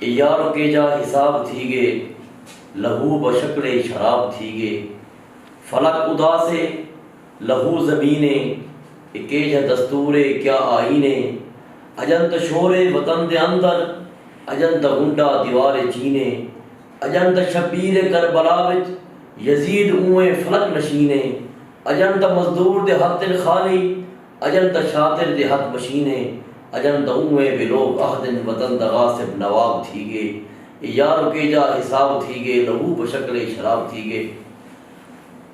یار کے جا حساب تھی گے لہو بشکل شراب تھی گے فلک ادا سے لہو زمینیں اکیج دستور کیا آئینے اجنت شور وطن دے اندر اجنت گنڈا دیوار چینے اجنت شبیر کربلا وچ یزید اویں فلک نشینے اجنت مزدور دے ہتھ خالی اجنت شاطر دے ہتھ مشینے اجنت اویں بے لوگ عہدن وطن دا غاصب نواب تھی گے یار کے جا حساب تھی گے لہو بشکل شراب تھی گے۔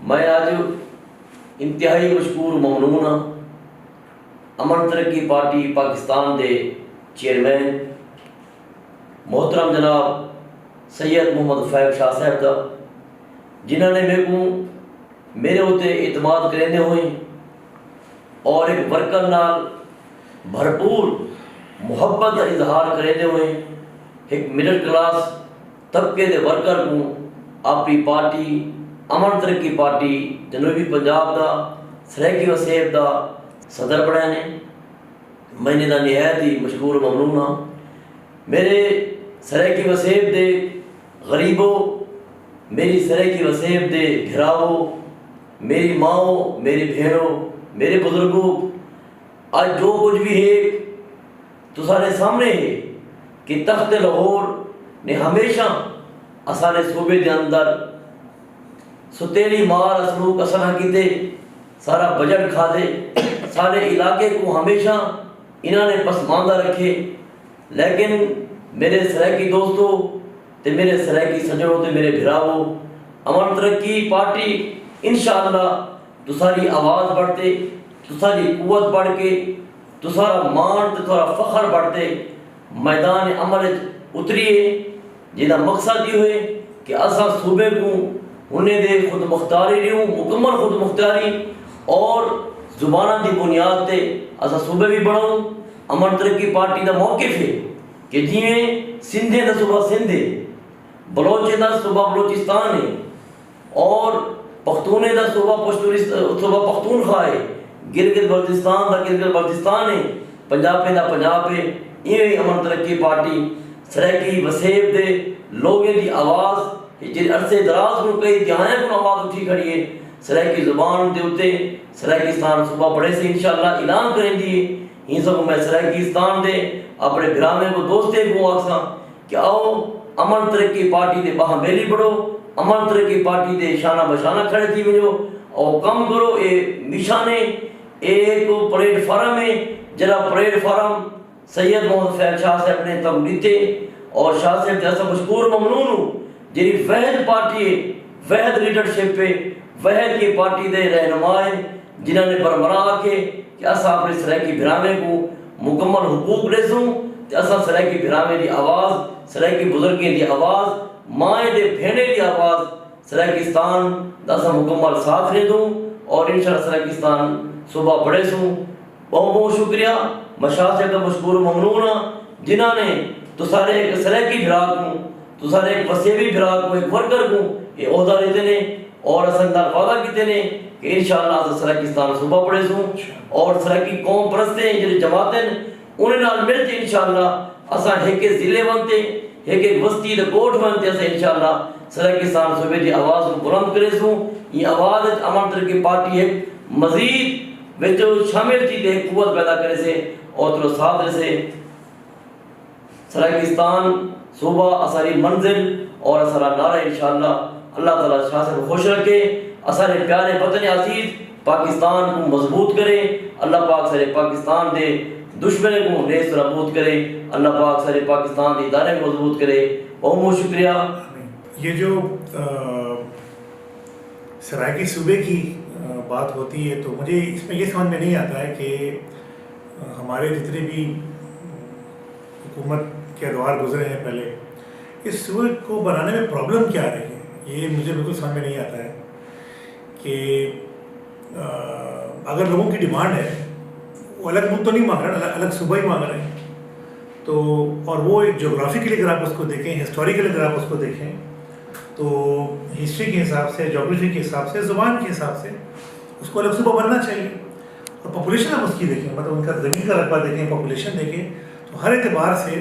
میں آج انتہائی مشکور ممنون ہاں امن ترقی پارٹی پاکستان دے چیئرمین محترم جناب سید محمد فیض شاہ صاحب دا جنہوں نے میرے ہوتے اعتماد کریندے ہوئے اور ایک ورکر نال بھرپور محبت کا اظہار کریندے ہوئے ایک مڈل کلاس طبقے دے ورکر کو اپنی پارٹی امن ترقی پارٹی جنوبی پنجاب دا سریکی وسیب دا صدر بڑھائے نے میں نے دا نہایت ہی مشکور ممنون ہاں۔ میرے سریکی وسیب دے غریبوں، میری سریکی وسیب دے گھراؤ، میری ماؤں، میری بہنوں، میرے بزرگوں، آج جو کچھ بھی ہے تو سارے سامنے ہے کہ تخت لاہور نے ہمیشہ اسانے صوبے دے اندر ستیلی مار اسلوک اسنا کیتے سارا بجٹ کھا دے سارے علاقے کو ہمیشہ انہوں نے پسماندہ رکھے، لیکن میرے سرائکی دوستوں تے میرے سرائکی سجنوں تے میرے بھراؤ امن ترقی پارٹی انشاءاللہ تو ساری آواز بڑھتے تو ساری قوت بڑھ کے تو سارا مان تے سارا فخر بڑھتے میدان عمل اتریے جہاں مقصد یہ ہوئے کہ اساں صوبے کو انہیں دے خود مختاری لیوں مکمل خود مختاری اور زبانہ دی بنیاد تے اساں صوبے بھی بڑھاؤں۔ امن ترقی پارٹی دا موقف ہے کہ جیویں سندھے دا صوبہ سندھ ہے، بلوچے دا صوبہ بلوچستان ہے اور پختونے دا صوبہ پختونخوا ہے، گلگت بلتستان دا گلگت بلتستان ہے، پنجاب دا پنجاب ہے۔ یہ امن ترقی پارٹی سرائکی وسیب دے لوگیں دی آواز جی عرصے دراز کو کئی دہائیں کو آواز اٹھی کھڑی ہے سرائکی زبان دے اتے سرائکستان صوبہ بڑے سے انشاءاللہ اعلان کریں دیئے ہی سب میں سرائکستان دے اپنے گرامے کو دوستے کو آکساں کہ آؤ امن ترقی پارٹی دے باہم بیلی بڑھو، امن ترقی پارٹی دے شانہ بشانہ کھڑے تھی وجو اور کم کرو اے نشانے ایک پریڈ فارم ہے جرا پریڈ فارم سید محمد فیض شاہ صاحب نے تم دیتے اور شاہ صاحب جیسا مشکور ممنون ہوں جنہی وحد پارٹی ہے، وحد لیڈرشپ پہ وحد کی پارٹی دے رہنمائیں جنہوں نے برمراہ کے کہ اسا اپنے سرائکی بھرامے کو مکمل حقوق ریسوں اسا سرائکی بھرامے دی آواز سرائکی بزرگیں دی آواز مائیں دے بھینے دی آواز سرائکستان دا اسا مکمل ساتھ رہ دوں اور انشاءاللہ سرائکستان صوبہ بڑے سوں۔ بہت بہت شکریہ مشاہ سے کا مشکور ممنون جنہوں نے تو سارے ایک سرائکی بھراک ہوں تو سارے ایک وسیبی بھراک ہوں ایک ورکر ہوں یہ عہدہ لیتے ہیں اور اسندار وعدہ کیتے ہیں کہ انشاءاللہ اسا سرائکستان صوبہ پڑے سوں اور سرائکی قوم پرستے ہیں جنہیں جماعتیں انہیں نال ملتے انشاءاللہ اسا ایک ضلع بنتے ایک وسطی کوٹ بنتے اسا انشاءاللہ سرائکستان صوبے دی آواز کو بلند کرے سوں۔ یہ آواز امن ترقی پارٹی ہے مزید جو شامل تھی دے قوت پیدا کرے سے اور تر ساتھ رسے سرائکستان صوبہ اثری منزل اور اثرا نعرہ انشاءاللہ اللہ تعالیٰ شاہ سے خوش رکھے اثر پیارے وطن عزیز پاکستان کو مضبوط کرے اللہ پاک سارے پاکستان دے دشمن کو نیز نابود کرے اللہ پاک سارے پاکستان دے ادارے کو مضبوط کرے۔ بہت بہت شکریہ۔ یہ جو سرائکی صوبے کی بات ہوتی ہے تو مجھے اس میں یہ سمجھ میں نہیں آتا ہے کہ ہمارے جتنے بھی حکومت کے ادوار گزرے ہیں پہلے اس صوبے کو بنانے میں پرابلم کیا رہی ہے، یہ مجھے بالکل سمجھ میں نہیں آتا ہے کہ اگر لوگوں کی ڈیمانڈ ہے وہ الگ ملک تو نہیں مانگ رہے، الگ صوبہ ہی مانگ رہے ہیں تو اور وہ ایک جغرافیکلی اگر آپ اس کو دیکھیں ہسٹوریکلی اگر آپ اس کو دیکھیں تو ہسٹری کے حساب سے جغرافی کے حساب سے زبان کے حساب سے اس کو الگ صوبہ بننا چاہیے اور پاپولیشن آپ اس کی دیکھیں مطلب ان کا زمین کا رقبہ دیکھیں پاپولیشن دیکھیں تو ہر اعتبار سے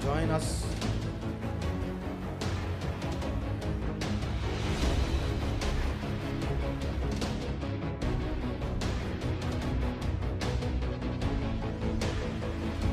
Join us.